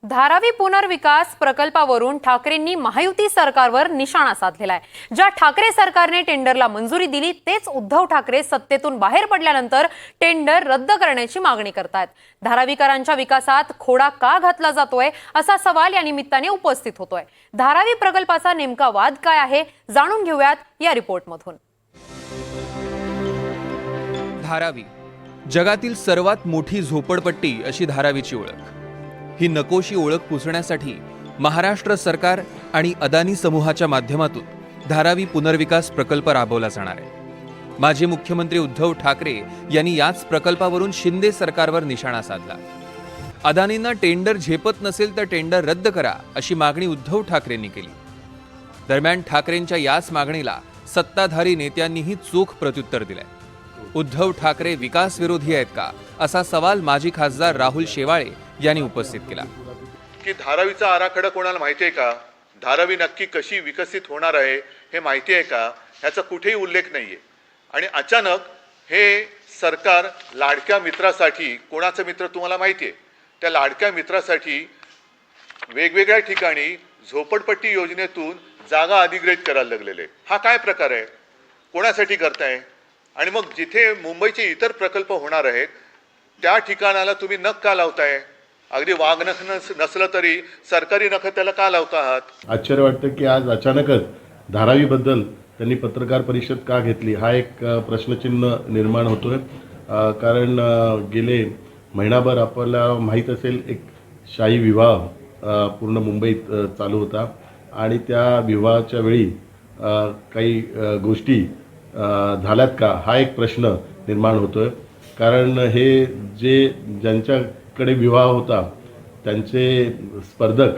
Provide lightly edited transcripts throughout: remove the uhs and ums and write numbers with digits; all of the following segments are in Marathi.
धारावी पुनर्विकास प्रकल्पावरून ठाकरेंनी महायुती सरकारवर निशाणा साधलेला आहे। ज्या ठाकरे सरकारने टेंडरला मंजुरी दिली तेच उद्धव ठाकरे सत्तेतून बाहेर पडल्यानंतर टेंडर रद्द करण्याची मागणी करतात। धारावीकरांच्या विकासात खोडा का घातला जातोय असा सवाल या निमित्ताने उपस्थित होतोय। धारावी प्रकल्पाचा नेमका वाद काय आहे जाणून घेऊयात या रिपोर्टमधून। धारावी जगातील सर्वात मोठी झोपडपट्टी अशी धारावीची ओळख। ही नकोशी ओळख पुसण्यासाठी महाराष्ट्र सरकार आणि अदानी समूहाच्या माध्यमातून धारावी पुनर्विकास प्रकल्प राबवला जाणार आहे। माजी मुख्यमंत्री उद्धव ठाकरे यांनी याच प्रकल्पावरून शिंदे सरकारवर निशाणा साधला। अदानींना टेंडर झेपत नसेल तर टेंडर रद्द करा अशी मागणी उद्धव ठाकरेंनी केली। दरम्यान ठाकरेंच्या याच मागणीला सत्ताधारी नेत्यांनीही चोख प्रत्युत्तर दिलंय। उद्धव ठाकरे विकास विरोधी आहेत का असा सवाल माजी खासदार राहुल शेवाळे यांनी उपस्थित केला। की धारावीचा आराखडा कोणाला माहिती आहे का? धारावी नक्की कशी विकसित होणार आहे हे माहिती आहे का? ह्याचा कुठेही उल्लेख नाहीये। आणि अचानक हे सरकार लाडक्या मित्रासाठी, कोणाचा मित्र तुम्हाला माहिती आहे, त्या लाडक्या मित्रासाठी वेगवेगळ्या ठिकाणी झोपडपट्टी योजनेतून जागा अधिग्रहित करायला लागलेले। हा काय प्रकार आहे? कोणासाठी करताय? आणि मग जिथे मुंबईचे इतर प्रकल्प होणार आहेत त्या ठिकाणाला तुम्ही नख का लावताय? अगदी वाघ नख नसलं तरी सरकारी नख त्याला का लावता आहात? आश्चर्य वाटतं की आज अचानकच धारावीबद्दल त्यांनी पत्रकार परिषद का घेतली हा एक प्रश्नचिन्ह निर्माण होतोय। कारण गेले महिनाभर आपल्याला माहीत असेल एक शाही विवाह पूर्ण मुंबईत चालू होता आणि त्या विवाहाच्या वेळी काही गोष्टी झाल्यात का हा एक प्रश्न निर्माण होतोय। कारण हे ज्यांच्याकडे विवाह होता त्यांचे स्पर्धक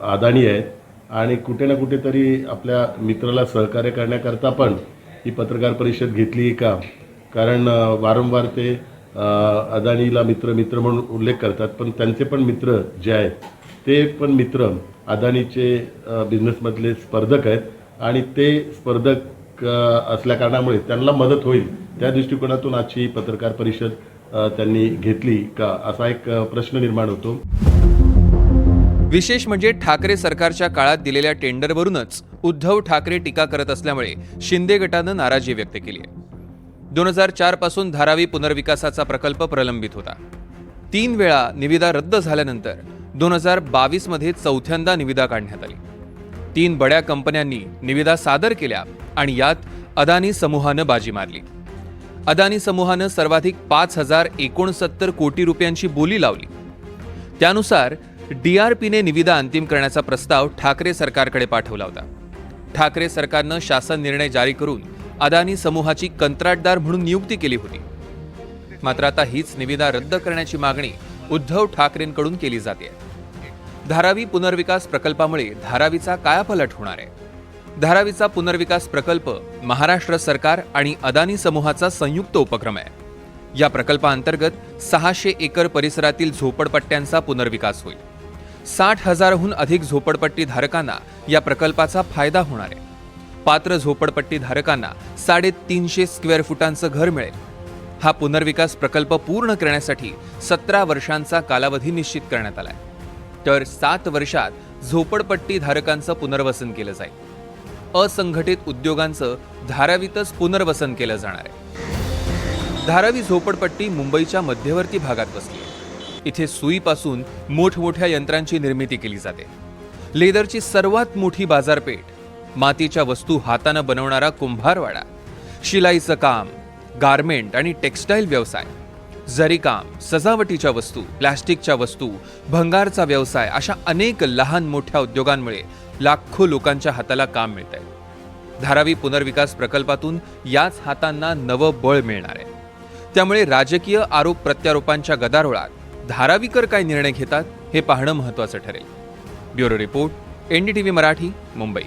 अदानी आहेत आणि कुठे ना कुठेतरी आपल्या मित्राला सहकार्य करण्याकरता पण ही पत्रकार परिषद घेतली का? कारण वारंवार ते अदानीला मित्र म्हणून उल्लेख करतात, पण त्यांचे पण मित्र जे आहेत ते पण मित्र अदानीचे बिझनेसमधले स्पर्धक आहेत आणि ते स्पर्धक असल्या कारणामुळे त्यांना मदत होईल त्या दृष्टिकोनातून आजची पत्रकार परिषद त्यांनी घेतली का असा एक प्रश्न निर्माण होतो। विशेष म्हणजे ठाकरे सरकारच्या काळात दिलेल्या टेंडरवरूनच उद्धव ठाकरे टीका करत असल्यामुळे शिंदे गटानं नाराजी व्यक्त केली आहे। 2004 पासून धारावी पुनर्विकासाचा प्रकल्प प्रलंबित होता। 3 वेळा निविदा रद्द झाल्यानंतर 2022 मध्ये चौथ्यांदा निविदा काढण्यात आली। 3 बड्या कंपन्यांनी निविदा सादर केल्या आणि यात अदानी समूहानं बाजी मारली। अदानी समूहानं सर्वाधिक 5,069 कोटी रुपयांची बोली लावली। त्यानुसार DRPने निविदा अंतिम करण्याचा प्रस्ताव ठाकरे सरकारकडे पाठवला होता। ठाकरे सरकारनं शासन निर्णय जारी करून अदानी समूहाची कंत्राटदार म्हणून नियुक्ती केली होती। मात्र आता हीच निविदा रद्द करण्याची मागणी उद्धव ठाकरेंकडून केली जाते। धारावी पुनर्विकास प्रकल्पामुळे धारावीचा कायापालट होणार आहे। धारावीचा पुनर्विकास प्रकल्प महाराष्ट्र सरकार आणि अदानी समूहाचा संयुक्त उपक्रम आहे। या प्रकल्पाअंतर्गत 600 एकर परिसरातील झोपडपट्ट्यांचा पुनर्विकास होईल। 60,000हून अधिक झोपडपट्टी धारकांना या प्रकल्पाचा फायदा होणार आहे। पात्र झोपडपट्टी धारकांना 350 स्क्वेअर फुटांचं घर मिळेल। हा पुनर्विकास प्रकल्प पूर्ण करण्यासाठी 17 वर्षांचा कालावधी निश्चित करण्यात आलाय। तर 7 वर्षात झोपडपट्टी धारकांचं पुनर्वसन केलं जाईल। असंघटित उद्योगांचं धारावीतच पुनर्वसन केलं जाणार आहे। धारावी झोपडपट्टी मुंबईच्या मध्यवर्ती भागात वसली आहे। इथे सुईपासून मोठमोठ्या यंत्रांची निर्मिती केली जाते। लेदरची सर्वात मोठी बाजारपेठ, मातीच्या वस्तू हातानं बनवणारा कुंभारवाडा, शिलाईचं काम, गारमेंट आणि टेक्स्टाईल व्यवसाय, जरीकाम, सजावटीच्या वस्तू, प्लास्टिकच्या वस्तू, भंगारचा व्यवसाय अशा अनेक लहान मोठ्या उद्योगांमुळे लाखो लोकांच्या हाताला काम मिळत आहे। धारावी पुनर्विकास प्रकल्पातून याच हातांना नवं बळ मिळणार आहे। त्यामुळे राजकीय आरोप प्रत्यारोपांच्या गदारोळात धारावीकर काय निर्णय घेतात हे पाहणं महत्त्वाचं ठरेल। Bureau report, NDTV Marathi, Mumbai.